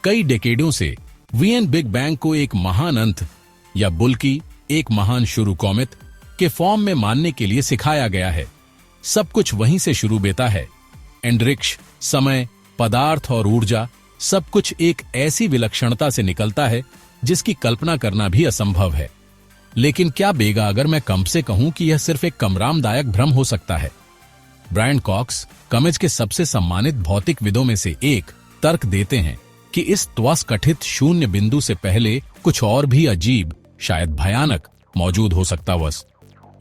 कई डेकेडों से VN big bang को एक महान अंत या बल्कि एक महान शुरू कॉमेट के फॉर्म में मानने के लिए सिखाया गया है। सब कुछ वहीं से शुरू बेता है। अंतरिक्ष, समय, पदार्थ और ऊर्जा, सब कुछ एक ऐसी विलक्षणता से निकलता है जिसकी कल्पना करना भी असंभव है। लेकिन क्या बेगा अगर मैं कम से कहूं कि यह सिर्फ एक कमरामदायक भ्रम हो सकता है? ब्रायन कॉक्स, कमेज के सबसे सम्मानित भौतिकविदों में से एक, तर्क देते हैं कि इस त्वस कथित शून्य बिंदु से पहले कुछ और भी अजीब, शायद भयानक, मौजूद हो सकता वस।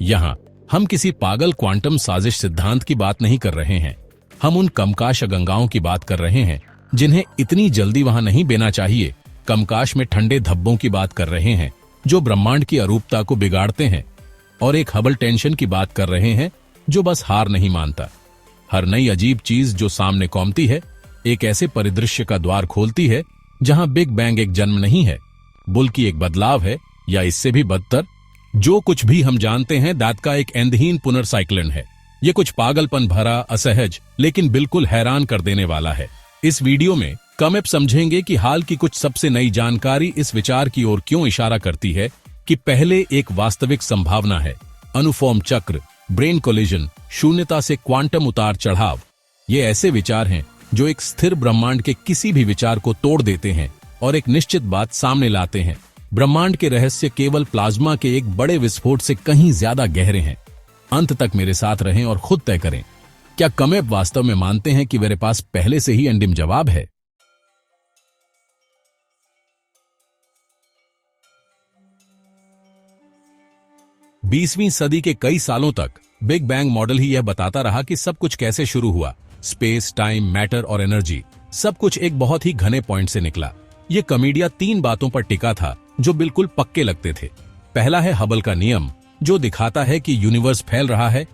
यहां हम किसी पागल क्वांटम साजिश सिद्धांत की बात नहीं कर रहे हैं। हम उन कमकाश गंगाओं की बात कर रहे हैं जिन्हें इतनी जल्दी वहां नहीं बेना चाहिए। कमकाश में ठंडे धब्बों की बात कर रहे हैं जो ब्रह्मांड की अरूपता को बिगाड़ते हैं, और एक हबल टेंशन की बात कर रहे हैं जो बस हार नहीं मानता। हर नई अजीब चीज जो सामने कौमती है एक ऐसे परिदृश्य का द्वार खोलती है जहां बिग बैंग एक जन्म नहीं है बल्कि एक बदलाव है, या इससे भी बदतर, जो कुछ भी हम जानते हैं दात का एक एंधहीन पुनर्साइक्लन है। ये कुछ पागलपन भरा, असहज, लेकिन बिल्कुल हैरान कर देने वाला है। इस वीडियो में कमेप समझेंगे कि हाल की कुछ सबसे नई जानकारी इस विचार की ओर क्यों इशारा करती है कि पहले एक वास्तविक संभावना है, अनुफॉर्म चक्र, ब्रेन कोलिजन, शून्यता से क्वांटम उतार चढ़ाव। ये ऐसे विचार हैं जो एक स्थिर ब्रह्मांड के किसी भी विचार को तोड़ देते हैं और एक निश्चित बात सामने लाते हैं। ब्रह्मांड के रहस्य केवल प्लाज्मा के एक बड़े विस्फोट से कहीं ज्यादा गहरे हैं। अंत तक मेरे साथ रहें और खुद तय करें, क्या कमेप वास्तव में मानते हैं कि मेरे पास पहले से ही अंतिम जवाब है? बीसवीं सदी के कई सालों तक बिग बैंग मॉडल ही यह बताता रहा कि सब कुछ कैसे शुरू हुआ। स्पेस, टाइम, मैटर और एनर्जी, सब कुछ एक बहुत ही घने पॉइंट से निकला। यह कॉमेडिया 3 बातों पर टिका था जो बिल्कुल पक्के लगते थे। पहला है हबल का नियम, जो दिखाता है कि यूनिवर्स फैल रहा है,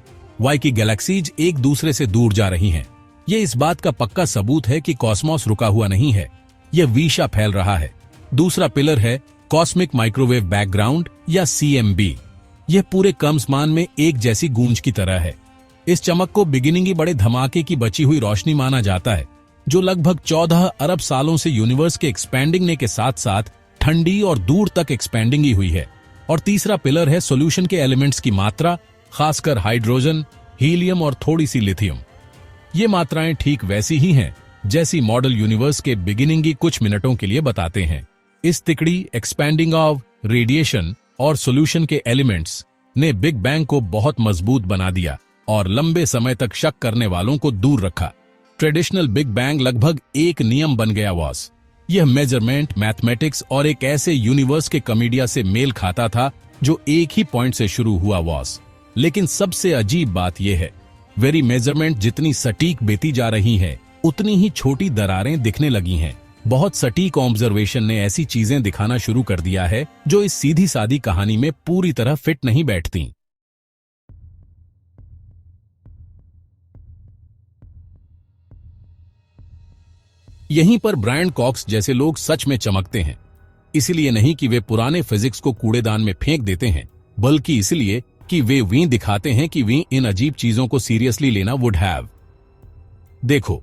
वाई की गैलेक्सीज एक दूसरे से दूर जा रही हैं। यह इस बात का पक्का सबूत है कि कॉस्मोस रुका हुआ नहीं है, यह विशा फैल रहा है। दूसरा पिलर है कॉस्मिक माइक्रोवेव बैकग्राउंड या CMB। यह पूरे कमसमान में एक जैसी गूंज की तरह है। इस चमक को बिगिनिंग बड़े धमाके की बची हुई रोशनी माना जाता है, जो लगभग 14 अरब सालों से यूनिवर्स के एक्सपैंडिंग ने के साथ साथ ठंडी और दूर तक एक्सपैंडिंग ही हुई है। और तीसरा पिलर है सॉल्यूशन के एलिमेंट्स की मात्रा, खासकर हाइड्रोजन, हीलियम और थोड़ी सी लिथियम। ये मात्राएं ठीक वैसी ही हैं जैसी मॉडल यूनिवर्स के बिगिनिंग कुछ मिनटों के लिए बताते हैं। इस तिकड़ी, एक्सपैंडिंग ऑफ, रेडिएशन और सॉल्यूशन के एलिमेंट्स ने बिग बैंग को बहुत मजबूत बना दिया और लंबे समय तक शक करने वालों को दूर रखा। ट्रेडिशनल बिग बैंग लगभग एक नियम बन गया वॉस। यह मेजरमेंट, मैथमेटिक्स और एक ऐसे यूनिवर्स के कॉमेडिया से मेल खाता था जो एक ही पॉइंट से शुरू हुआ वॉस। लेकिन सबसे अजीब बात यह है, वेरी मेजरमेंट जितनी सटीक बेती जा रही है उतनी ही छोटी दरारें दिखने लगी हैं। बहुत सटीक ऑब्जर्वेशन ने ऐसी चीजें दिखाना शुरू कर दिया है जो इस सीधी सादी कहानी में पूरी तरह फिट नहीं बैठती। यहीं पर ब्रायन कॉक्स जैसे लोग सच में चमकते हैं। इसलिए नहीं कि वे पुराने फिजिक्स को कूड़ेदान में फेंक देते हैं, बल्कि इसलिए कि वे दिखाते हैं कि वे इन अजीब चीजों को सीरियसली लेना वुड हैव। देखो,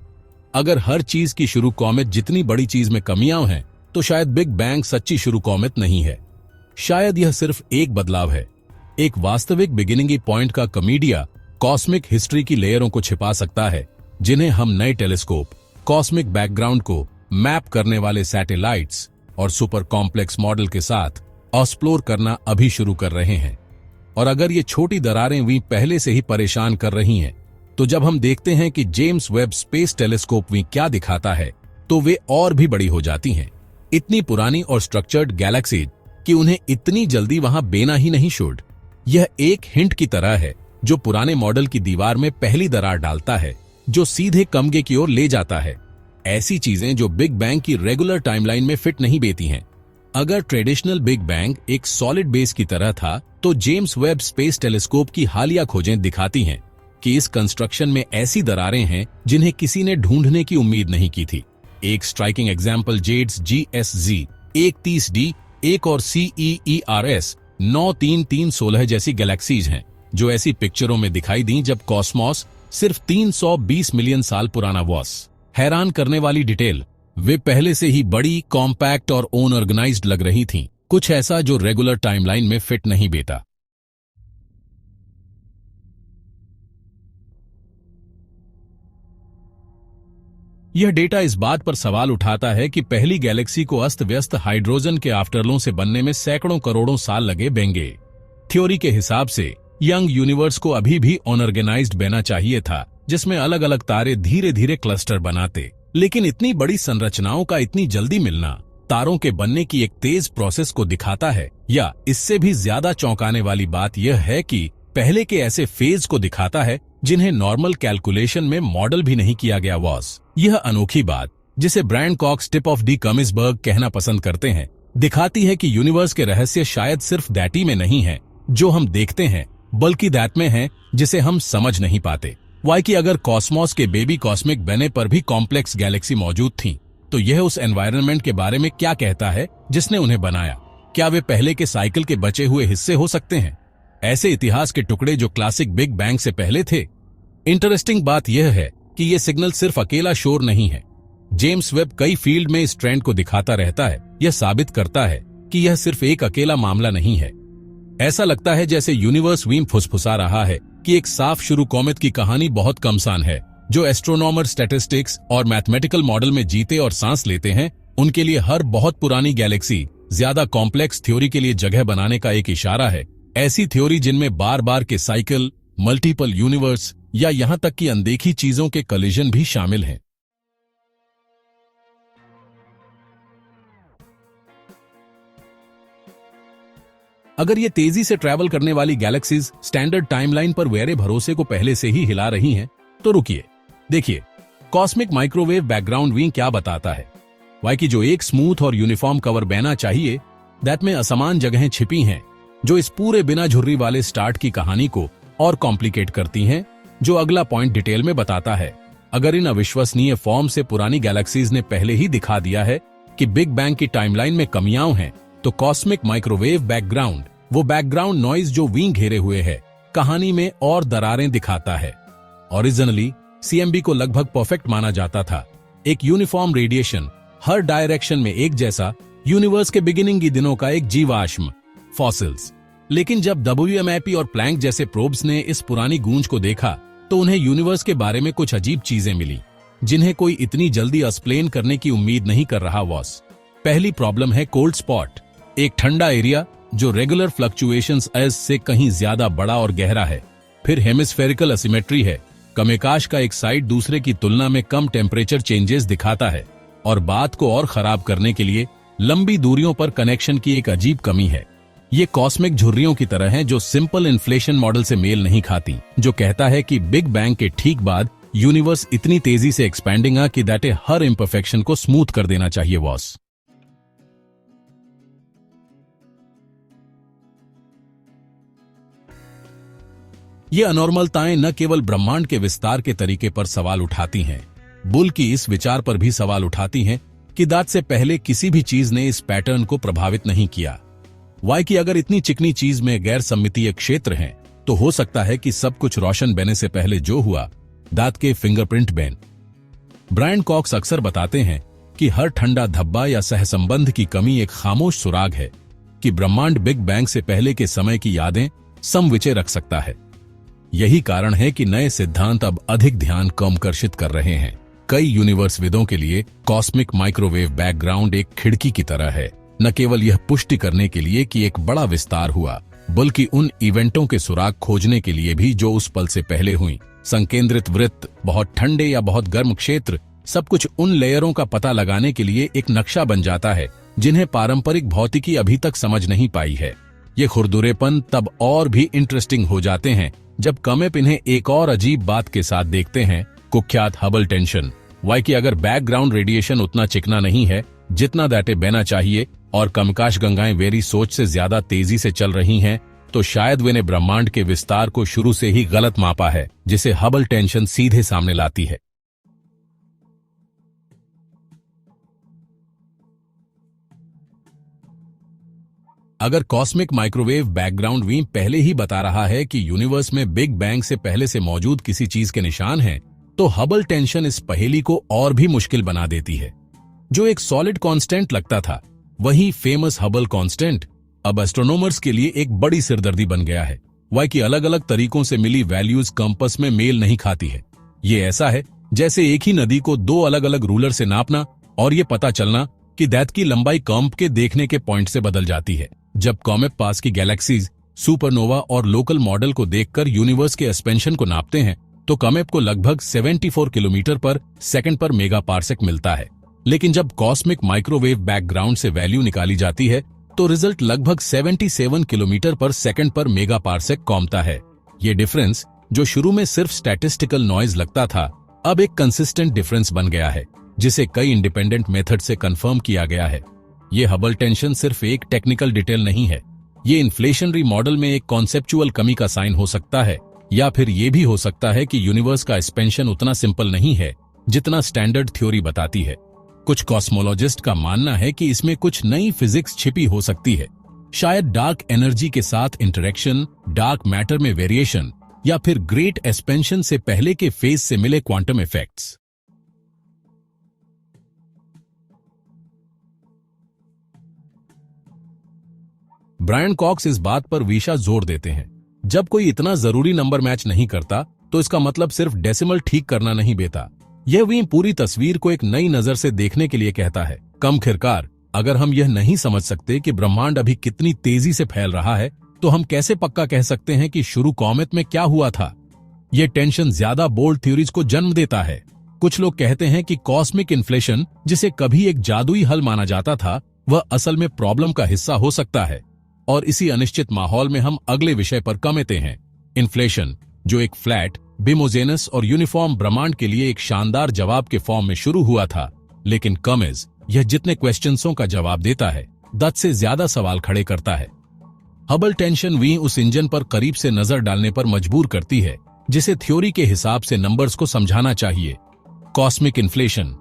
अगर हर चीज की शुरू कॉमेट जितनी बड़ी चीज में कमियां हैं, तो शायद बिग बैंग सच्ची शुरू कॉमेट नहीं है। शायद यह सिर्फ एक बदलाव है, एक वास्तविक बिगिनिंग पॉइंट का कॉमेडिया कॉस्मिक हिस्ट्री की लेयरों को छिपा सकता है, जिन्हें हम नए टेलीस्कोप, कॉस्मिक बैकग्राउंड को मैप करने वाले सैटेलाइट्स और सुपर कॉम्प्लेक्स मॉडल के साथ एक्सप्लोर करना अभी शुरू कर रहे हैं। और अगर ये छोटी दरारें भी पहले से ही परेशान कर रही हैं, तो जब हम देखते हैं कि जेम्स वेब स्पेस टेलीस्कोप भी क्या दिखाता है, तो वे और भी बड़ी हो जाती हैं। इतनी पुरानी और स्ट्रक्चर्ड गैलेक्सी कि उन्हें इतनी जल्दी वहां बेना ही नहीं शुड। यह एक हिंट की तरह है जो पुराने मॉडल की दीवार में पहली दरार डालता है, जो सीधे कमगे की ओर ले जाता है। ऐसी चीजें जो बिग बैंग की रेगुलर टाइमलाइन में फिट नहीं बेती हैं। अगर ट्रेडिशनल बिग बैंग एक सॉलिड बेस की तरह था, तो जेम्स वेब स्पेस टेलीस्कोप की हालिया खोजें दिखाती हैं कि इस कंस्ट्रक्शन में ऐसी दरारें हैं जिन्हें किसी ने ढूंढने की उम्मीद नहीं की थी। एक striking example Jades GSZ 130D, एक और CEERS 93316 जैसी गैलेक्सीज हैं, जो ऐसी पिक्चरों में दिखाई दी जब कॉस्मोस सिर्फ 320 मिलियन साल पुराना वॉस। हैरान करने वाली डिटेल, वे पहले से ही बड़ी, कॉम्पैक्ट और अनऑर्गेनाइज्ड लग रही थीं, कुछ ऐसा जो रेगुलर टाइमलाइन में फिट नहीं बैठता। यह डेटा इस बात पर सवाल उठाता है कि पहली गैलेक्सी को अस्त व्यस्त हाइड्रोजन के आफ्टरलों से बनने में सैकड़ों करोड़ों साल लगे बेंगे। थ्योरी के हिसाब से यंग यूनिवर्स को अभी भी अनऑर्गेनाइज्ड बना चाहिए था, जिसमें अलग अलग तारे धीरे धीरे क्लस्टर बनाते। लेकिन इतनी बड़ी संरचनाओं का इतनी जल्दी मिलना तारों के बनने की एक तेज प्रोसेस को दिखाता है, या इससे भी ज्यादा चौंकाने वाली बात यह है कि पहले के ऐसे फेज को दिखाता है जिन्हें नॉर्मल कैलकुलेशन में मॉडल भी नहीं किया गया वॉस। यह अनोखी बात, जिसे Brian Cox tip of the कमिसबर्ग कहना पसंद करते हैं, दिखाती है कि यूनिवर्स के रहस्य शायद सिर्फ दैटी में नहीं है जो हम देखते हैं, बल्कि दैट में है जिसे हम समझ नहीं पाते। वाई कि अगर कॉस्मोस के बेबी कॉस्मिक बने पर भी कॉम्प्लेक्स गैलेक्सी मौजूद थी, तो यह उस एनवायरनमेंट के बारे में क्या कहता है जिसने उन्हें बनाया? क्या वे पहले के साइकिल के बचे हुए हिस्से हो सकते हैं, ऐसे इतिहास के टुकड़े जो क्लासिक बिग बैंग से पहले थे? इंटरेस्टिंग बात यह है कि यह सिग्नल सिर्फ अकेला शोर नहीं है। जेम्स वेब कई फील्ड में इस ट्रेंड को दिखाता रहता है। यह साबित करता है कि यह सिर्फ एक अकेला मामला नहीं है। ऐसा लगता है जैसे यूनिवर्स वीम फुसफुसा रहा है कि एक साफ शुरू कॉमेट की कहानी बहुत कमसान है, जो एस्ट्रोनॉमर स्टैटिस्टिक्स और मैथमेटिकल मॉडल में जीते और सांस लेते हैं। उनके लिए हर बहुत पुरानी गैलेक्सी ज्यादा कॉम्प्लेक्स थ्योरी के लिए जगह बनाने का एक इशारा है। ऐसी थ्योरी जिनमें बार बार के साइकिल, मल्टीपल यूनिवर्स या यहां तक कि अनदेखी चीजों के कलिजन भी शामिल हैं। अगर ये तेजी से ट्रैवल करने वाली गैलेक्सीज स्टैंडर्ड टाइमलाइन पर वेरे भरोसे को पहले से ही हिला रही हैं, तो रुकिए, देखिए कॉस्मिक माइक्रोवेव बैकग्राउंड विंग क्या बताता है। वाई की जो एक स्मूथ और यूनिफॉर्म कवर बहना चाहिए, दैट में असमान जगहें छिपी हैं जो इस पूरे बिना झुर्री वाले स्टार्ट की कहानी को और कॉम्प्लिकेट करती हैं, जो अगला पॉइंट डिटेल में बताता है। अगर इन अविश्वसनीय फॉर्म से पुरानी गैलेक्सीज ने पहले ही दिखा दिया है कि बिग बैंग की टाइमलाइन में कमियां हैं, तो कॉस्मिक माइक्रोवेव बैकग्राउंड, वो बैकग्राउंड नॉइज जो विंग घेरे हुए है, कहानी में और दरारें दिखाता है। ओरिजिनली सीएमबी को लगभग परफेक्ट माना जाता था, एक यूनिफॉर्म रेडिएशन, हर डायरेक्शन में एक जैसा, यूनिवर्स के बिगिनिंग की दिनों का एक जीवाश्म, फॉसिल्स। लेकिन जब WMAP और प्लैंक जैसे प्रोब्स ने इस पुरानी गूंज को देखा, तो उन्हें यूनिवर्स के बारे में कुछ अजीब चीजें मिली, जिन्हें कोई इतनी जल्दी एक्सप्लेन करने की उम्मीद नहीं कर रहा वॉस। पहली प्रॉब्लम है कोल्ड स्पॉट, एक ठंडा एरिया जो रेगुलर फ्लक्चुएशंस एज से कहीं ज्यादा बड़ा और गहरा है। फिर हेमिस्फेरिकल असिमेट्री है, कमेकाश का एक साइड दूसरे की तुलना में कम टेम्परेचर चेंजेस दिखाता है, और बात को और खराब करने के लिए लंबी दूरियों पर कनेक्शन की एक अजीब कमी है। ये कॉस्मिक झुर्रियों की तरह हैं जो सिंपल इन्फ्लेशन मॉडल से मेल नहीं खाती, जो कहता है कि बिग बैंग के ठीक बाद यूनिवर्स इतनी तेजी से एक्सपैंडिंग है कि दैट हर इम्परफेक्शन को स्मूथ कर देना चाहिए वॉस। ये अनॉर्मलताएं न केवल ब्रह्मांड के विस्तार के तरीके पर सवाल उठाती हैं, बल्कि इस विचार पर भी सवाल उठाती हैं कि दांत से पहले किसी भी चीज ने इस पैटर्न को प्रभावित नहीं किया। वाई कि अगर इतनी चिकनी चीज में गैर सम्मितीय क्षेत्र हैं, तो हो सकता है कि सब कुछ रोशन बने से पहले जो हुआ, दांत के फिंगरप्रिंट बैन। ब्रायन कॉक्स अक्सर बताते हैं कि हर ठंडा धब्बा या सहसंबंध की कमी एक खामोश सुराग है कि ब्रह्मांड बिग बैंग से पहले के समय की यादें समविचे रख सकता है। यही कारण है कि नए सिद्धांत अब अधिक ध्यान आकर्षित कर रहे हैं। कई यूनिवर्सविदों के लिए कॉस्मिक माइक्रोवेव बैकग्राउंड एक खिड़की की तरह है, न केवल यह पुष्टि करने के लिए कि एक बड़ा विस्तार हुआ, बल्कि उन इवेंटों के सुराग खोजने के लिए भी जो उस पल से पहले हुई। संकेंद्रित वृत्त, बहुत ठंडे या बहुत गर्म क्षेत्र, सब कुछ उन लेयरों का पता लगाने के लिए एक नक्शा बन जाता है जिन्हें पारंपरिक भौतिकी अभी तक समझ नहीं पाई है। ये खुरदुरेपन तब और भी इंटरेस्टिंग हो जाते हैं जब कमेप इन्हें एक और अजीब बात के साथ देखते हैं, कुख्यात हबल टेंशन। वाई कि अगर बैकग्राउंड रेडिएशन उतना चिकना नहीं है जितना दैटे बहना चाहिए, और कमकाश गंगाएं वेरी सोच से ज्यादा तेजी से चल रही हैं, तो शायद वे ने ब्रह्मांड के विस्तार को शुरू से ही गलत मापा है, जिसे हबल टेंशन सीधे सामने लाती है। अगर कॉस्मिक माइक्रोवेव बैकग्राउंड वीम पहले ही बता रहा है कि यूनिवर्स में बिग बैंग से पहले से मौजूद किसी चीज के निशान हैं, तो हबल टेंशन इस पहेली को और भी मुश्किल बना देती है। जो एक सॉलिड कांस्टेंट लगता था, वही फेमस हबल कांस्टेंट अब एस्ट्रोनॉमर्स के लिए एक बड़ी सिरदर्दी बन गया है। वाई की अलग अलग तरीकों से मिली वैल्यूज कंपास में मेल नहीं खाती है। ये ऐसा है जैसे एक ही नदी को दो अलग अलग रूलर से नापना और ये पता चलना कि दैट की लंबाई कॉम्प के देखने के पॉइंट से बदल जाती है। जब कॉमेट पास की गैलेक्सीज, सुपरनोवा और लोकल मॉडल को देखकर यूनिवर्स के एक्सपेंशन को नापते हैं तो कॉमेट को लगभग 74 किलोमीटर पर सेकंड पर मेगा पार्सेक मिलता है। लेकिन जब कॉस्मिक माइक्रोवेव बैकग्राउंड से वैल्यू निकाली जाती है तो रिजल्ट लगभग 77 किलोमीटर पर सेकंड पर मेगा पार्सेक कॉमता है। ये डिफरेंस, जो शुरू में सिर्फ स्टैटिस्टिकल नॉइज लगता था, अब एक कंसिस्टेंट डिफरेंस बन गया है, जिसे कई इंडिपेंडेंट मेथड से कंफर्म किया गया है। ये हबल टेंशन सिर्फ एक टेक्निकल डिटेल नहीं है, ये इन्फ्लेशनरी मॉडल में एक कॉन्सेप्चुअल कमी का साइन हो सकता है, या फिर ये भी हो सकता है कि यूनिवर्स का एक्सपेंशन उतना सिंपल नहीं है जितना स्टैंडर्ड थ्योरी बताती है। कुछ कॉस्मोलॉजिस्ट का मानना है कि इसमें कुछ नई फिजिक्स छिपी हो सकती है, शायद डार्क एनर्जी के साथ इंटरेक्शन, डार्क मैटर में वेरिएशन, या फिर ग्रेट एक्सपेंशन से पहले के फेज से मिले क्वांटम इफेक्ट्स। ब्रायन कॉक्स इस बात पर विशा जोर देते हैं, जब कोई इतना जरूरी नंबर मैच नहीं करता तो इसका मतलब सिर्फ डेसिमल ठीक करना नहीं बेटा, यह भी पूरी तस्वीर को एक नई नजर से देखने के लिए कहता है। कम खिरकार, अगर हम यह नहीं समझ सकते कि ब्रह्मांड अभी कितनी तेजी से फैल रहा है तो हम कैसे पक्का कह सकते हैं कि शुरू कॉमेट में क्या हुआ था। यह टेंशन ज्यादा बोल्ड थ्योरीज को जन्म देता है। कुछ लोग कहते हैं कि कॉस्मिक इन्फ्लेशन, जिसे कभी एक जादुई हल माना जाता था, वह असल में प्रॉब्लम का हिस्सा हो सकता है। और इसी अनिश्चित माहौल में हम अगले विषय पर कमेते हैं, इन्फ्लेशन, जो एक फ्लैट, बिमोजेनस और यूनिफॉर्म ब्रह्मांड के लिए एक शानदार जवाब के फॉर्म में शुरू हुआ था, लेकिन कमेज यह जितने क्वेश्चंसों का जवाब देता है, दस से ज्यादा सवाल खड़े करता है। हबल टेंशन भी उस इंजन पर करीब से नजर डालने पर मजबूर करती है जिसे थ्योरी के हिसाब से नंबर्स को समझाना चाहिए। कॉस्मिक इन्फ्लेशन,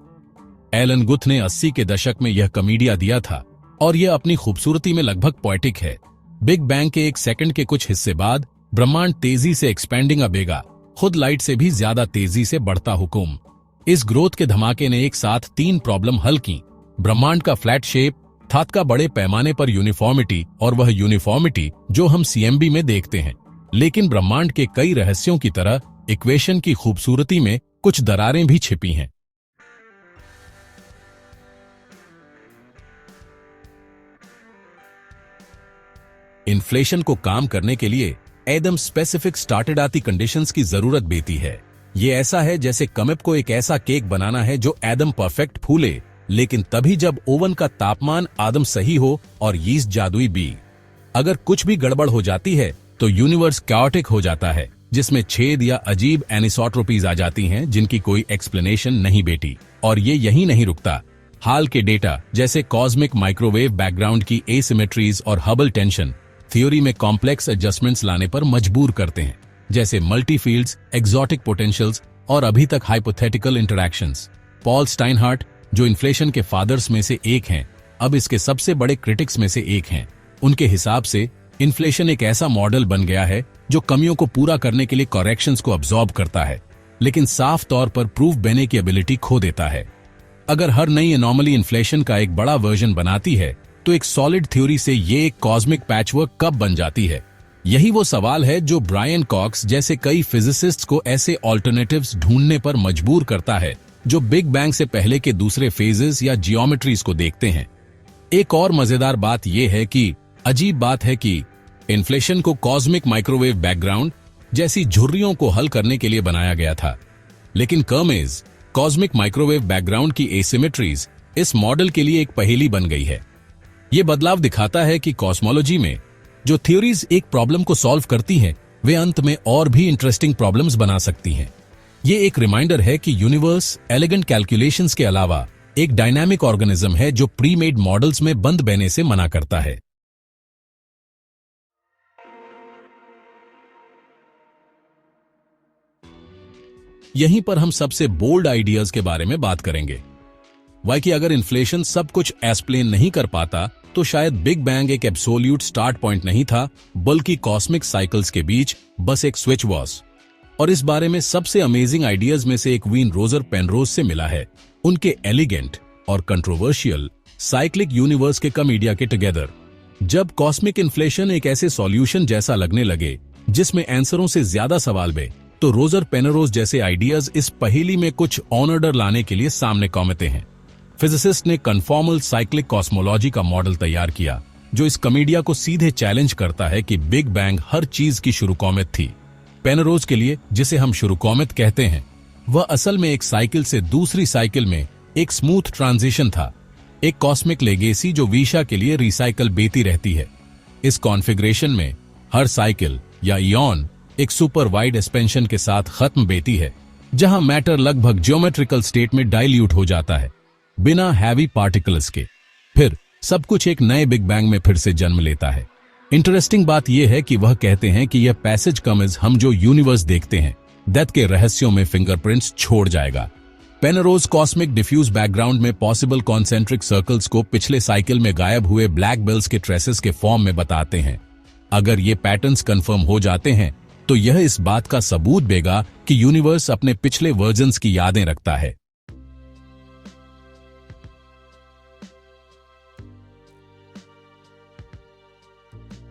एलन गुथ ने 80 के दशक में यह कॉमेडिया दिया था और यह अपनी खूबसूरती में लगभग पोएटिक है। बिग बैंग के एक सेकंड के कुछ हिस्से बाद ब्रह्मांड तेजी से एक्सपैंडिंग अबेगा, खुद लाइट से भी ज्यादा तेजी से बढ़ता हुकुम। इस ग्रोथ के धमाके ने एक साथ 3 प्रॉब्लम हल की, ब्रह्मांड का फ्लैट शेप, थात का बड़े पैमाने पर यूनिफॉर्मिटी, और वह यूनिफॉर्मिटी जो हम सीएमबी में देखते हैं। लेकिन ब्रह्मांड के कई रहस्यों की तरह इक्वेशन की खूबसूरती में कुछ दरारें भी छिपी हैं। इन्फ्लेशन को काम करने के लिए एकदम स्पेसिफिक स्टार्टेड आती कंडीशंस की जरूरत बेती है। ये ऐसा है जैसे कमेप को एक ऐसा केक बनाना है जो एकदम परफेक्ट फूले, लेकिन तभी जब ओवन का तापमान आदम सही हो और यीस्ट जादुई भी। अगर कुछ भी गड़बड़ हो जाती है तो यूनिवर्स कैओटिक हो जाता है, जिसमें छेद या अजीब एनिसोट्रोपीज आ जाती हैं जिनकी कोई एक्सप्लेनेशन नहीं बेटी। और ये यही नहीं रुकता, हाल के डेटा जैसे कॉस्मिक माइक्रोवेव बैकग्राउंड की एसिमेट्रीज और हबल टेंशन थ्योरी में कॉम्प्लेक्स एडजस्टमेंट्स लाने पर मजबूर करते हैं, जैसे मल्टी फील्ड्स, एक्सोटिक पोटेंशियल्स और अभी तक हाइपोथेटिकल इंटरैक्शंस। पॉल स्टाइनहार्ट, जो इन्फ्लेशन के फादर्स में से एक हैं, अब इसके सबसे बड़े क्रिटिक्स में से एक हैं। उनके हिसाब से इन्फ्लेशन एक ऐसा मॉडल बन गया है जो कमियों को पूरा करने के लिए करेक्शंस को अब्सॉर्ब करता है, लेकिन साफ तौर पर प्रूफ देने की एबिलिटी खो देता है। अगर हर नई एनॉमली इन्फ्लेशन का एक बड़ा वर्जन बनाती है तो एक सॉलिड थ्योरी से ये एक कॉस्मिक पैचवर्क कब बन जाती है? यही वो सवाल है जो ब्रायन कॉक्स जैसे कई फिजिसिस्ट्स को ऐसे ऑल्टरनेटिव्स ढूंढने पर मजबूर करता है जो बिग बैंग से पहले के दूसरे फेजेस या जियोमेट्रीज को देखते हैं। एक और मजेदार बात यह है कि अजीब बात है कि इन्फ्लेशन को कॉस्मिक माइक्रोवेव बैकग्राउंड जैसी झुर्रियों को हल करने के लिए बनाया गया था, लेकिन कर्मेज, कॉस्मिक माइक्रोवेव बैकग्राउंड की एसिमेट्रीज इस मॉडल के लिए एक पहेली बन गई है। ये बदलाव दिखाता है कि कॉस्मोलॉजी में जो थ्योरीज एक प्रॉब्लम को सॉल्व करती हैं, वे अंत में और भी इंटरेस्टिंग प्रॉब्लम्स बना सकती हैं। ये एक रिमाइंडर है कि यूनिवर्स एलिगेंट कैलकुलेशंस के अलावा एक डायनामिक ऑर्गेनिज्म है जो प्री मेड मॉडल्स में बंद बहने से मना करता है। यहीं पर हम सबसे बोल्ड आइडियाज के बारे में बात करेंगे। वाई कि अगर इन्फ्लेशन सब कुछ एक्सप्लेन नहीं कर पाता तो शायद बिग बैंग एक एब्सोल्यूट स्टार्ट पॉइंट नहीं था, बल्कि कॉस्मिक साइकिल्स के बीच बस एक स्विच वॉज। और इस बारे में सबसे अमेजिंग आइडियाज में से एक वीन रोजर पेनरोज से मिला है। उनके एलिगेंट और कंट्रोवर्शियल साइक्लिक यूनिवर्स के कमीडिया के टुगेदर। जब कॉस्मिक इन्फ्लेशन एक ऐसे सॉल्यूशन जैसा लगने लगे जिसमें आंसरों से ज्यादा सवाल बे, तो रोजर पेनरोज जैसे आइडियाज इस पहेली में कुछ ऑर्डर लाने के लिए सामने कॉमेते हैं। फिजिसिस्ट ने कन्फॉर्मल साइक्लिक कॉस्मोलॉजी का मॉडल तैयार किया जो इस कमीडिया को सीधे चैलेंज करता है कि बिग बैंग हर चीज की शुरू कॉमेत थी। पेनरोज के लिए, जिसे हम शुरू कॉमेत कहते हैं, वह असल में एक साइकिल से दूसरी साइकिल में एक स्मूथ ट्रांजिशन था, एक कॉस्मिक लेगेसी जो वीशा के लिए रिसाइकल बेती रहती है। इस कॉन्फ़िगरेशन में हर साइकिल या इयॉन एक सुपर वाइड एक्सपेंशन के साथ खत्म बेती है, जहां मैटर लगभग ज्योमेट्रिकल स्टेट में डाइल्यूट हो जाता है बिना हैवी पार्टिकल्स के। फिर सब कुछ एक नए बिग बैंग में फिर से जन्म लेता है। इंटरेस्टिंग बात यह है कि वह कहते हैं कि यह पैसेज कमिज हम जो यूनिवर्स देखते हैं डेथ के रहस्यों में फिंगरप्रिंट्स छोड़ जाएगा। पेनरोज कॉस्मिक डिफ्यूज बैकग्राउंड में पॉसिबल कॉन्सेंट्रिक सर्कल्स को पिछले साइकिल में गायब हुए ब्लैक बेल्स के ट्रेसेस के फॉर्म में बताते हैं। अगर ये पैटर्न्स कंफर्म हो जाते हैं तो यह इस बात का सबूत देगा कि यूनिवर्स अपने पिछले वर्जन्स की यादें रखता है।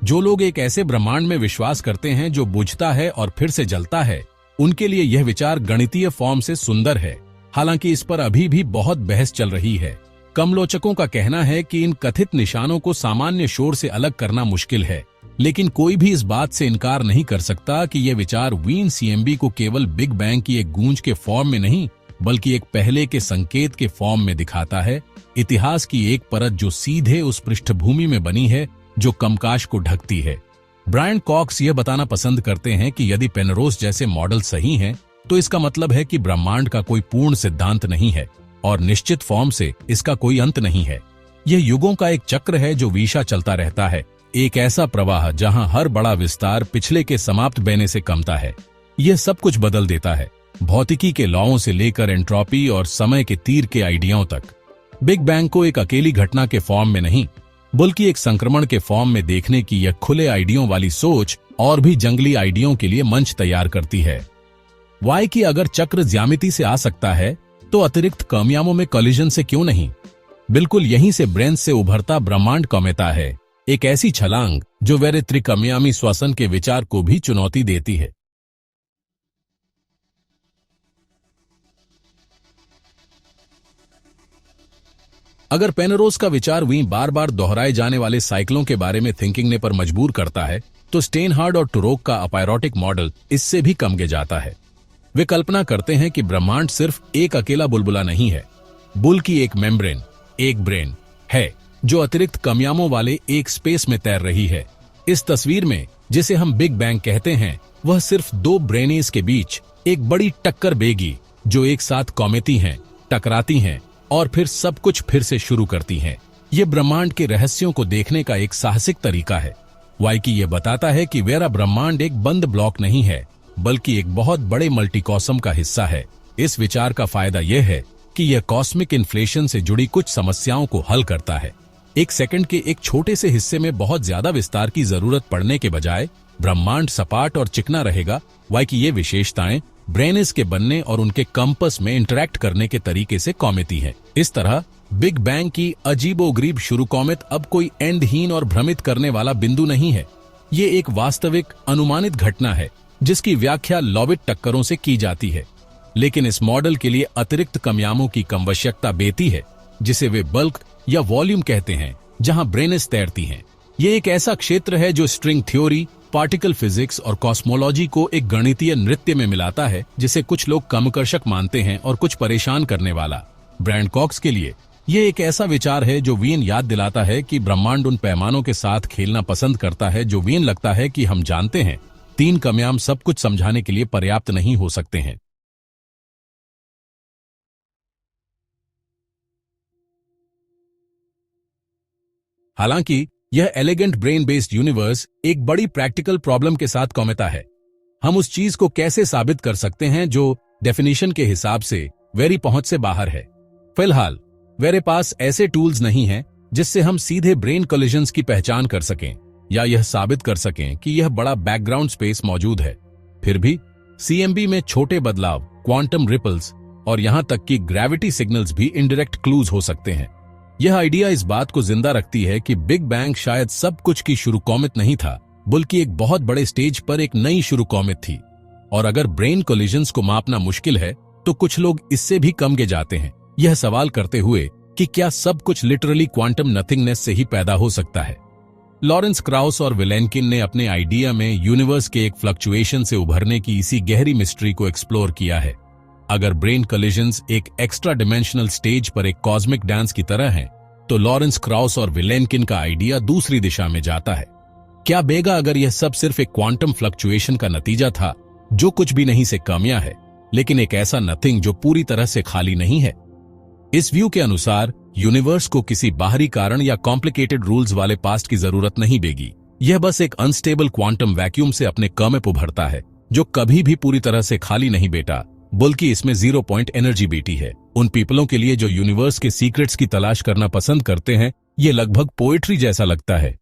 जो लोग एक ऐसे ब्रह्मांड में विश्वास करते हैं जो बुझता है और फिर से जलता है, उनके लिए यह विचार गणितीय फॉर्म से सुंदर है। हालांकि इस पर अभी भी बहुत बहस चल रही है। कमलोचकों का कहना है कि इन कथित निशानों को सामान्य शोर से अलग करना मुश्किल है, लेकिन कोई भी इस बात से इनकार नहीं कर सकता कि यह विचार वीन सीएमबी को केवल बिग बैंग की एक गूंज के फॉर्म में नहीं, बल्कि एक पहले के संकेत के फॉर्म में दिखाता है। इतिहास की एक परत जो सीधे उस पृष्ठभूमि में बनी है जो कंकाश को ढकती है। ब्रायन कॉक्स यह बताना पसंद करते हैं कि यदि पेनरोज जैसे मॉडल सही हैं, तो इसका मतलब है कि ब्रह्मांड का कोई पूर्ण सिद्धांत नहीं है और निश्चित फॉर्म से इसका कोई अंत नहीं है। यह युगों का एक चक्र है जो वीशा चलता रहता है, एक ऐसा प्रवाह जहां हर बड़ा विस्तार पिछले के समाप्त बहने से कमता है। यह सब कुछ बदल देता है, भौतिकी के लॉओं से लेकर एंट्रोपी और समय के तीर के आइडियाओं तक। बिग बैंग को एक अकेली घटना के फॉर्म में नहीं, बल्कि एक संक्रमण के फॉर्म में देखने की यह खुले आइडियों वाली सोच और भी जंगली आइडियों के लिए मंच तैयार करती है। वाई की अगर चक्र ज्यामिति से आ सकता है, तो अतिरिक्त कमियामों में कोलिजन से क्यों नहीं? बिल्कुल यहीं से ब्रेन से उभरता ब्रह्मांड कॉमेता है, एक ऐसी छलांग जो वेरे त्रिकमियामी श्वसन के विचार को भी चुनौती देती है। अगर पेनरोज का विचार वी बार बार दोहराए जाने वाले साइकिलों के बारे में थिंकिंग ने पर मजबूर करता है, तो स्टेनहार्ड और टुरोक का अपैरोटिक मॉडल इससे भी कमगे जाता है। वे कल्पना करते हैं कि ब्रह्मांड सिर्फ एक अकेला बुलबुला नहीं है, बुल की एक मेम्ब्रेन, एक ब्रेन है जो अतिरिक्त कमियामों वाले एक स्पेस में तैर रही है। इस तस्वीर में, जिसे हम बिग बैंग कहते हैं, वह सिर्फ दो ब्रेनीज के बीच एक बड़ी टक्कर बेगी जो एक साथ कॉमेती हैं, टकराती हैं और फिर सब कुछ फिर से शुरू करती हैं। यह ब्रह्मांड के रहस्यों को देखने का एक साहसिक तरीका है। वाइकी यह बताता है कि वेरा ब्रह्मांड एक बंद ब्लॉक नहीं है, बल्कि एक बहुत बड़े मल्टीकॉसम का हिस्सा है। इस विचार का फायदा यह है कि यह कॉस्मिक इन्फ्लेशन से जुड़ी कुछ समस्याओं को हल करता है। एक सेकंड के एक छोटे से हिस्से में बहुत ज्यादा विस्तार की जरूरत पड़ने के बजाय ब्रह्मांड सपाट और चिकना रहेगा। वाइकी ये विशेषताएं ब्रेनिस के बनने और उनके कंपस में इंटरैक्ट करने के तरीके से कॉमेती हैं। इस तरह बिग बैंग की अजीबोगरीब शुरू कॉमेत अब कोई एंडहीन और भ्रमित करने वाला बिंदु नहीं है। ये एक वास्तविक अनुमानित घटना है जिसकी व्याख्या लॉबिट टक्करों से की जाती है, लेकिन इस मॉडल के लिए अतिरिक्त कमियामों की कम आवश्यकता बेती है, जिसे वे बल्क या वॉल्यूम कहते हैं, जहां ब्रेनिस तैरती हैं। ये एक ऐसा क्षेत्र है जो स्ट्रिंग थ्योरी, पार्टिकल फिजिक्स और कॉस्मोलॉजी को एक गणितीय नृत्य में मिलाता है, जिसे कुछ लोग कमकर्षक मानते हैं और कुछ परेशान करने वाला। ब्रायन कॉक्स के लिए यह एक ऐसा विचार है जो वीन याद दिलाता है कि ब्रह्मांड उन पैमानों के साथ खेलना पसंद करता है जो वीन लगता है कि हम जानते हैं, तीन कमियाम सब कुछ समझाने के लिए पर्याप्त नहीं हो सकते हैं। हालांकि यह एलिगेंट ब्रेन बेस्ड यूनिवर्स एक बड़ी प्रैक्टिकल प्रॉब्लम के साथ कॉमेता है। हम उस चीज को कैसे साबित कर सकते हैं जो डेफिनेशन के हिसाब से वेरी पहुंच से बाहर है। फिलहाल मेरे पास ऐसे टूल्स नहीं हैं जिससे हम सीधे ब्रेन कोलिजन्स की पहचान कर सकें या यह साबित कर सकें कि यह बड़ा बैकग्राउंड स्पेस मौजूद है। फिर भी सीएमबी में छोटे बदलाव, क्वांटम रिपल्स और यहां तक कि ग्रेविटी सिग्नल्स भी इनडायरेक्ट क्लूज हो सकते हैं। यह आइडिया इस बात को जिंदा रखती है कि बिग बैंग शायद सब कुछ की शुरू कॉमेट नहीं था, बल्कि एक बहुत बड़े स्टेज पर एक नई शुरू कॉमेट थी। और अगर ब्रेन कोलिजन्स को मापना मुश्किल है तो कुछ लोग इससे भी कम के जाते हैं, यह सवाल करते हुए कि क्या सब कुछ लिटरली क्वांटम नथिंगनेस से ही पैदा हो सकता है। लॉरेंस क्राउस और विलेनकिन ने अपने आइडिया में यूनिवर्स के एक फ्लक्चुएशन से उभरने की इसी गहरी मिस्ट्री को एक्सप्लोर किया है। अगर ब्रेन कोलिजन्स एक एक्स्ट्रा डिमेंशनल स्टेज पर एक कॉस्मिक डांस की तरह हैं, तो लॉरेंस क्राउस और विलेनकिन का आइडिया दूसरी दिशा में जाता है। क्या बेगा अगर यह सब सिर्फ एक क्वांटम फ्लक्चुएशन का नतीजा था, जो कुछ भी नहीं से कमियां है, लेकिन एक ऐसा नथिंग जो पूरी तरह से खाली नहीं है? इस व्यू के अनुसार यूनिवर्स को किसी बाहरी कारण या कॉम्प्लिकेटेड रूल्स वाले पास्ट की जरूरत नहीं बेगी। यह बस एक अनस्टेबल क्वांटम वैक्यूम से अपने क में उभरता है, जो कभी भी पूरी तरह से खाली नहीं बेटा, बल्कि इसमें 0 पॉइंट एनर्जी बेटी है। उन पीपलों के लिए जो यूनिवर्स के सीक्रेट्स की तलाश करना पसंद करते हैं, यह लगभग पोएट्री जैसा लगता है।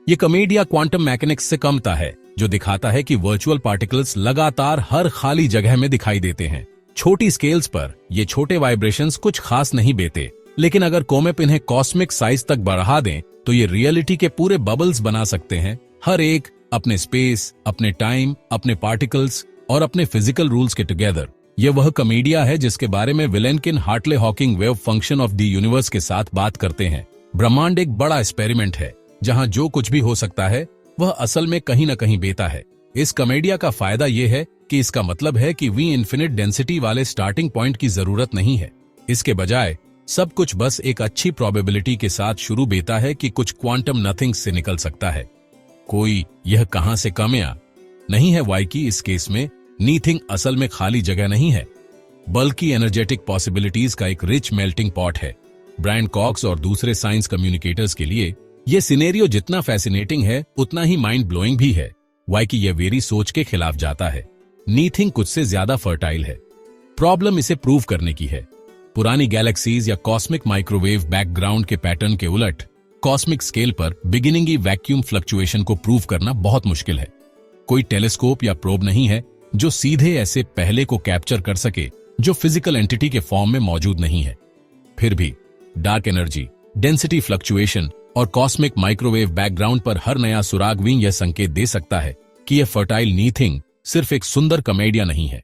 यह कमेडिया क्वांटम मैकेनिक्स से कमता है, जो दिखाता है कि वर्चुअल पार्टिकल्स लगातार हर खाली जगह में दिखाई देते हैं। छोटी स्केल्स पर ये छोटे वाइब्रेशंस कुछ खास नहीं बेते, लेकिन अगर कोमेप इन्हें कॉस्मिक साइज तक बढ़ा दें तो ये रियलिटी के पूरे बबल्स बना सकते हैं, हर एक अपने स्पेस, अपने टाइम, अपने पार्टिकल्स और अपने फिजिकल रूल्स के टुगेदर। यह वह कमेडिया है जिसके बारे में Vilenkin Hartle Hawking wave function of the universe के साथ बात करते हैं। ब्रह्मांड एक बड़ा एक्सपेरिमेंट है, जहां जो कुछ भी हो सकता है वह असल में कहीं न कहीं बेता है। इस कमेडिया का फायदा यह है कि इसका मतलब है कि वी इन्फिनिट डेंसिटी वाले स्टार्टिंग पॉइंट की जरूरत नहीं है। इसके बजाय सब कुछ बस एक अच्छी प्रोबेबिलिटी के साथ शुरू बेता है कि कुछ क्वांटम नथिंग से निकल सकता है। कोई यह कहां से कमियां नहीं है वाई की इस केस में नीथिंग असल में खाली जगह नहीं है, बल्कि एनर्जेटिक पॉसिबिलिटीज का एक रिच मेल्टिंग पॉट है। ब्रायन कॉक्स और दूसरे साइंस कम्युनिकेटर्स के लिए यह सिनेरियो जितना फैसिनेटिंग है, उतना ही माइंड ब्लोइंग भी है। वाई की यह वेरी सोच के खिलाफ जाता है। नीथिंग कुछ से ज्यादा फर्टाइल है। प्रॉब्लम इसे प्रूव करने की है। पुरानी गैलेक्सीज या कॉस्मिक माइक्रोवेव बैकग्राउंड के पैटर्न के उलट कॉस्मिक स्केल पर बिगिनिंगी वैक्यूम फ्लक्चुएशन को प्रूव करना बहुत मुश्किल है। कोई टेलीस्कोप या प्रोब नहीं है जो सीधे ऐसे पहले को कैप्चर कर सके जो फिजिकल एंटिटी के फॉर्म में मौजूद नहीं है। फिर भी डार्क एनर्जी, डेंसिटी फ्लक्चुएशन और कॉस्मिक माइक्रोवेव बैकग्राउंड पर हर नया सुराग भी यह संकेत दे सकता है कि यह फर्टाइल नीथिंग सिर्फ एक सुंदर कमेडिया नहीं है।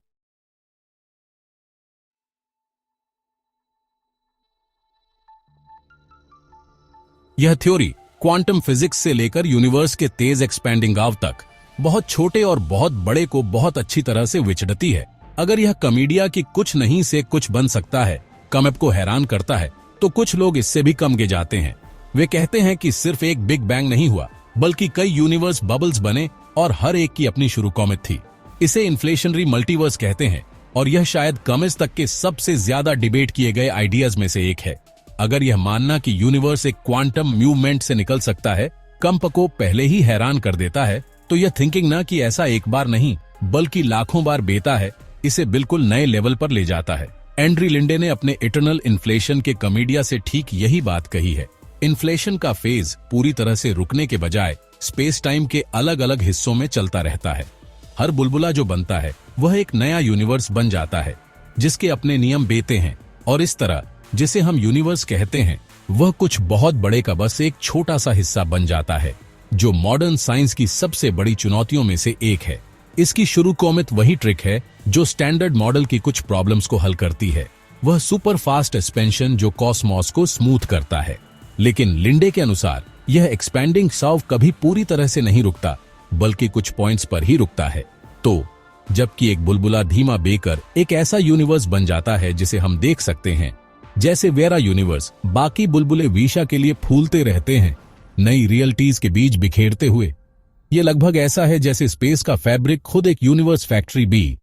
यह थ्योरी क्वांटम फिजिक्स से लेकर यूनिवर्स के तेज एक्सपैंडिंग आव तक बहुत छोटे और बहुत बड़े को बहुत अच्छी तरह से विचड़ती है। अगर यह कमेडिया की कुछ नहीं से कुछ बन सकता है कमेप को हैरान करता है, तो कुछ लोग इससे भी कम के जाते हैं। वे कहते हैं कि सिर्फ एक बिग बैंग नहीं हुआ, बल्कि कई यूनिवर्स बबल्स बने और हर एक की अपनी शुरू कॉमेट थी। इसे इन्फ्लेशनरी मल्टीवर्स कहते हैं और यह शायद कमेज तक के सबसे ज्यादा डिबेट किए गए आइडियाज में से एक है। अगर यह मानना कि यूनिवर्स एक क्वांटम मूवमेंट से निकल सकता है कंप को पहले ही हैरान कर देता है, तो यह थिंकिंग ना कि ऐसा एक बार नहीं बल्कि लाखों बार बेता है, इसे बिल्कुल नए लेवल पर ले जाता है। एंड्री लिंडे ने अपने इटर्नल इन्फ्लेशन के कमेडिया से ठीक यही बात कही है। इन्फ्लेशन का फेज पूरी तरह से रुकने के बजाय स्पेस टाइम के अलग अलग हिस्सों में चलता रहता है। हर बुलबुला जो बनता है वह एक नया यूनिवर्स बन जाता है जिसके अपने नियम बेते हैं, और इस तरह जिसे हम यूनिवर्स कहते हैं वह कुछ बहुत बड़े का बस एक छोटा सा हिस्सा बन जाता है, जो मॉडर्न साइंस की सबसे बड़ी चुनौतियों में से एक है। इसकी शुरू कॉमेट वही ट्रिक है जो स्टैंडर्ड मॉडल की कुछ प्रॉब्लम्स को हल करती है। वह सुपर फास्ट एक्सपेंशन जो कॉस्मॉस को स्मूथ करता है। लेकिन लिंडे के अनुसार यह एक्सपैंडिंग कर्व कभी पूरी तरह से नहीं रुकता, बल्कि कुछ पॉइंट्स पर ही रुकता है। तो जबकि एक बुलबुला धीमा बेकर एक ऐसा यूनिवर्स बन जाता है जिसे हम देख सकते हैं, जैसे वेरा यूनिवर्स, बाकी बुलबुले विशा के लिए फूलते रहते हैं, नई रियलिटीज के बीज बिखेरते हुए। यह लगभग ऐसा है जैसे स्पेस का फैब्रिक खुद एक यूनिवर्स फैक्ट्री बी।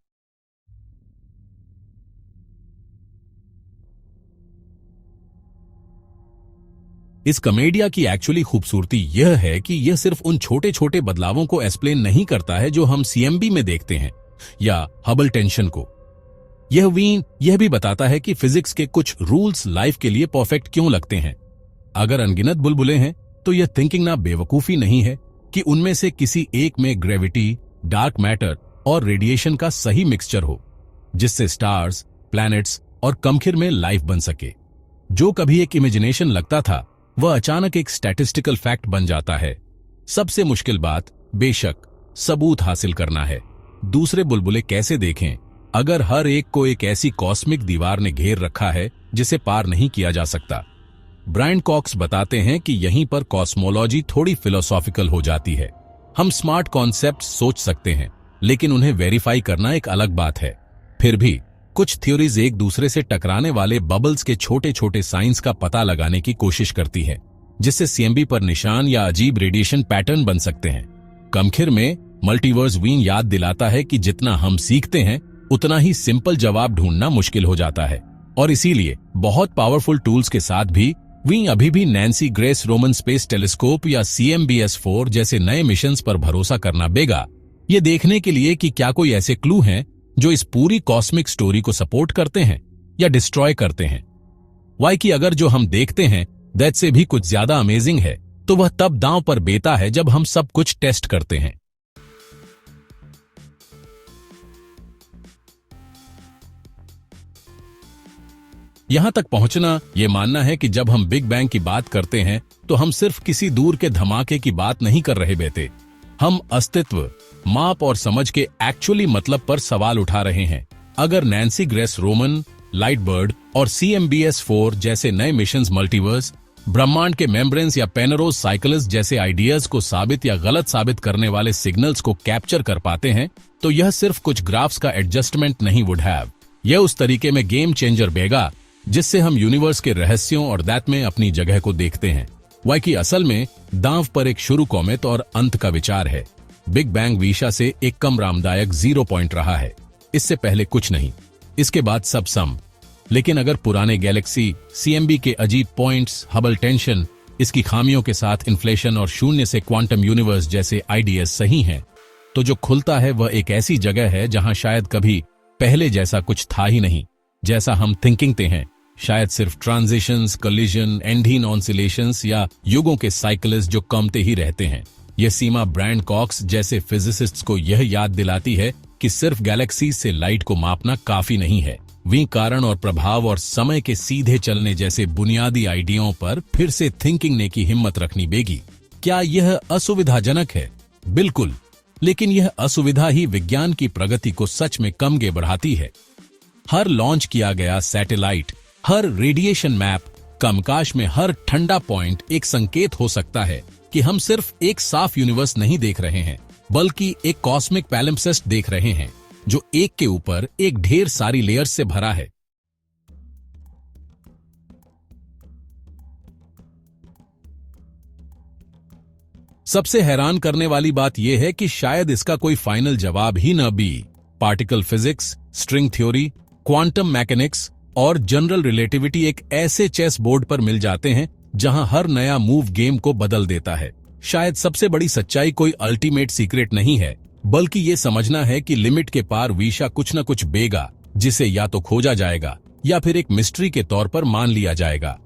इस कमेडिया की एक्चुअली खूबसूरती यह है कि यह सिर्फ उन छोटे छोटे बदलावों को एक्सप्लेन नहीं करता है जो हम सीएमबी में देखते हैं या हबल टेंशन को। यह भी बताता है कि फिजिक्स के कुछ रूल्स लाइफ के लिए परफेक्ट क्यों लगते हैं। अगर अनगिनत बुलबुले हैं तो यह थिंकिंग ना बेवकूफी नहीं है, कि उनमें से किसी एक में ग्रेविटी, डार्क मैटर और रेडिएशन का सही मिक्सचर हो, जिससे स्टार्स, प्लैनेट्स और कमखिर में लाइफ बन सके। जो कभी एक इमेजिनेशन लगता था, वह अचानक एक स्टैटिस्टिकल फैक्ट बन जाता है। सबसे मुश्किल बात बेशक सबूत हासिल करना है। दूसरे बुलबुले कैसे देखें अगर हर एक को एक ऐसी कॉस्मिक दीवार ने घेर रखा है जिसे पार नहीं किया जा सकता। ब्रायन कॉक्स बताते हैं कि यहीं पर कॉस्मोलॉजी थोड़ी फिलोसॉफिकल हो जाती है। हम स्मार्ट कॉन्सेप्ट सोच सकते हैं, लेकिन उन्हें वेरीफाई करना एक अलग बात है। फिर भी कुछ थ्योरीज एक दूसरे से टकराने वाले बबल्स के छोटे छोटे साइंस का पता लगाने की कोशिश करती है, जिससे सीएमबी पर निशान या अजीब रेडिएशन पैटर्न बन सकते हैं। कमखिर में मल्टीवर्स वीन याद दिलाता है कि जितना हम सीखते हैं उतना ही सिंपल जवाब ढूंढना मुश्किल हो जाता है, और इसीलिए बहुत पावरफुल टूल्स के साथ भी वीन अभी भी Nancy grace Roman space telescope या CMBS-4 जैसे नए मिशंस पर भरोसा करना बेगा, ये देखने के लिए कि क्या कोई ऐसे क्लू हैं जो इस पूरी कॉस्मिक स्टोरी को सपोर्ट करते हैं या डिस्ट्रॉय करते हैं। वाई कि अगर जो हम देखते हैं दैट से भी कुछ ज्यादा अमेजिंग है, तो वह तब दांव पर बेता है जब हम सब कुछ टेस्ट करते हैं। यहां तक पहुंचना यह मानना है कि जब हम बिग बैंग की बात करते हैं तो हम सिर्फ किसी दूर के धमाके की बात नहीं कर रहे बेटे। हम अस्तित्व, माप और समझ के एक्चुअली मतलब पर सवाल उठा रहे हैं। अगर नैन्सी ग्रेस रोमन, लाइटबर्ड और CMBS-4 जैसे नए मिशंस मल्टीवर्स, ब्रह्मांड के मेम्ब्रेन्स या पेनरोज साइकिल्स जैसे आइडियाज को साबित या गलत साबित करने वाले सिग्नल्स को कैप्चर कर पाते हैं, तो यह सिर्फ कुछ ग्राफ्स का एडजस्टमेंट नहीं वुड हैव। यह उस तरीके में गेम चेंजर बेगा जिससे हम यूनिवर्स के रहस्यों और दैट में अपनी जगह को देखते हैं। वाई कि असल में दांव पर एक शुरू कॉमेट और अंत का विचार है। बिग बैंग वीशा से एक कम रामदायक 0 पॉइंट रहा है, इससे पहले कुछ नहीं, इसके बाद सब सम। लेकिन अगर पुराने गैलेक्सी, CMB के अजीब पॉइंट्स, हबल टेंशन, इसकी खामियों के साथ इन्फ्लेशन और शून्य से क्वांटम यूनिवर्स जैसे आइडियाज सही हैं, तो जो खुलता है वह एक ऐसी जगह है जहां शायद कभी पहले जैसा कुछ था ही नहीं। जैसा हम थिंकिंगते हैं, शायद सिर्फ ट्रांजिशंस, कोलिजन, एंडीन ऑसिलेशंस या युगों के साइकिल्स जो कमते ही रहते हैं। यह सीमा ब्रायन कॉक्स जैसे फिजिसिस्ट्स को यह याद दिलाती है कि सिर्फ गैलेक्सीज से लाइट को मापना काफी नहीं है। वी कारण और प्रभाव और समय के सीधे चलने जैसे बुनियादी आइडियाओं पर फिर से थिंकिंग ने की हिम्मत रखनी बेगी। क्या यह असुविधाजनक है? बिल्कुल, लेकिन यह असुविधा ही विज्ञान की प्रगति को सच में कमगे बढ़ाती है। हर लॉन्च किया गया सैटेलाइट, हर रेडिएशन मैप, कमकाश में हर ठंडा पॉइंट एक संकेत हो सकता है कि हम सिर्फ एक साफ यूनिवर्स नहीं देख रहे हैं, बल्कि एक कॉस्मिक पैलिम्पसेस्ट देख रहे हैं जो एक के ऊपर एक ढेर सारी लेयर्स से भरा है। सबसे हैरान करने वाली बात यह है कि शायद इसका कोई फाइनल जवाब ही न भी। Particle physics, string theory, quantum mechanics और जनरल रिलेटिविटी एक ऐसे चेस बोर्ड पर मिल जाते हैं जहां हर नया मूव गेम को बदल देता है। शायद सबसे बड़ी सच्चाई कोई अल्टीमेट सीक्रेट नहीं है, बल्कि ये समझना है कि लिमिट के पार वीशा कुछ न कुछ बेगा जिसे या तो खोजा जाएगा या फिर एक मिस्ट्री के तौर पर मान लिया जाएगा।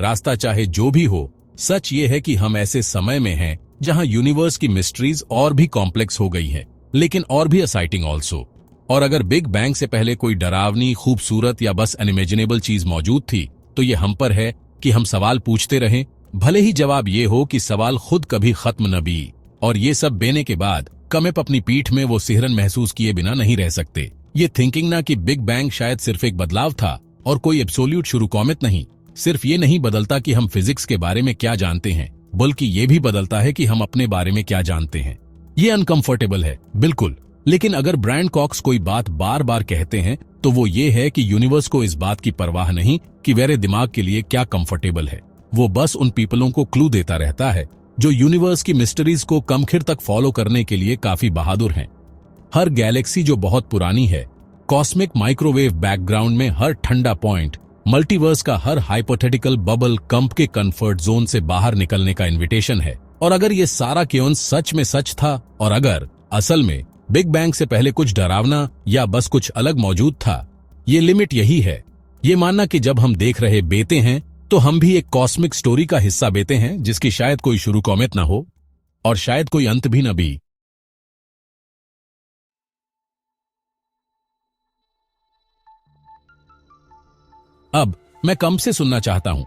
रास्ता चाहे जो भी हो, सच ये है कि हम ऐसे समय में हैं जहां यूनिवर्स की मिस्ट्रीज और भी कॉम्प्लेक्स हो गई हैं, लेकिन और भी एक्साइटिंग ऑल्सो। और अगर बिग बैंग से पहले कोई डरावनी, खूबसूरत या बस अनइमेजिनेबल चीज मौजूद थी, तो ये हम पर है कि हम सवाल पूछते रहें, भले ही जवाब ये हो कि सवाल खुद कभी खत्म न भी। और ये सब बेने के बाद कमेप अपनी पीठ में वो सिहरन महसूस किए बिना नहीं रह सकते। ये थिंकिंग ना कि बिग बैंग शायद सिर्फ एक बदलाव था और कोई एब्सोल्यूट शुरू कॉमेट नहीं, सिर्फ ये नहीं बदलता कि हम फिजिक्स के बारे में क्या जानते हैं, बल्कि ये भी बदलता है कि हम अपने बारे में क्या जानते हैं। ये अनकंफर्टेबल है, बिल्कुल, लेकिन अगर ब्रायन कॉक्स कोई बात बार बार कहते हैं तो वो ये है कि यूनिवर्स को इस बात की परवाह नहीं कि मेरे दिमाग के लिए क्या कंफर्टेबल है। वो बस उन पीपलों को क्लू देता रहता है जो यूनिवर्स की मिस्ट्रीज को कमखिर तक फॉलो करने के लिए काफी बहादुर हैं। हर गैलेक्सी जो बहुत पुरानी है, कॉस्मिक माइक्रोवेव बैकग्राउंड में हर ठंडा पॉइंट, मल्टीवर्स का हर हाइपोथेटिकल बबल कंप के कंफर्ट जोन से बाहर निकलने का इन्विटेशन है। और अगर ये सारा क्यों सच में सच था, और अगर असल में बिग बैंग से पहले कुछ डरावना या बस कुछ अलग मौजूद था, ये लिमिट यही है, ये मानना कि जब हम देख रहे बेते हैं तो हम भी एक कॉस्मिक स्टोरी का हिस्सा बेते हैं जिसकी शायद कोई शुरू कॉमेट ना हो। और शायद कोई अंत भी न भी। अब मैं कम से सुनना चाहता हूं,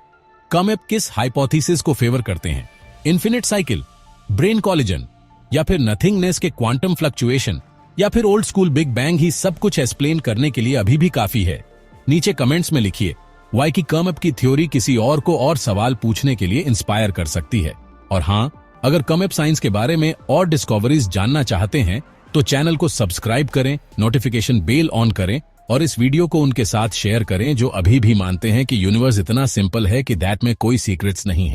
कमेप किस हाइपोथेसिस को फेवर करते हैं? इन्फिनिट साइकिल, ब्रेन कॉलिजन, या फिर नथिंगनेस के क्वांटम फ्लक्चुएशन, या फिर ओल्ड स्कूल बिग बैंग ही सब कुछ एक्सप्लेन करने के लिए अभी भी काफी है? नीचे कमेंट्स में लिखिए वाई की कमेप की थ्योरी किसी और को और सवाल पूछने के लिए इंस्पायर कर सकती है। और हां, अगर कमेप साइंस के बारे में और डिस्कवरीज जानना चाहते हैं तो चैनल को सब्सक्राइब करें, नोटिफिकेशन बेल ऑन करें और इस वीडियो को उनके साथ शेयर करें जो अभी भी मानते हैं कि यूनिवर्स इतना सिंपल है कि दैट में कोई सीक्रेट्स नहीं है।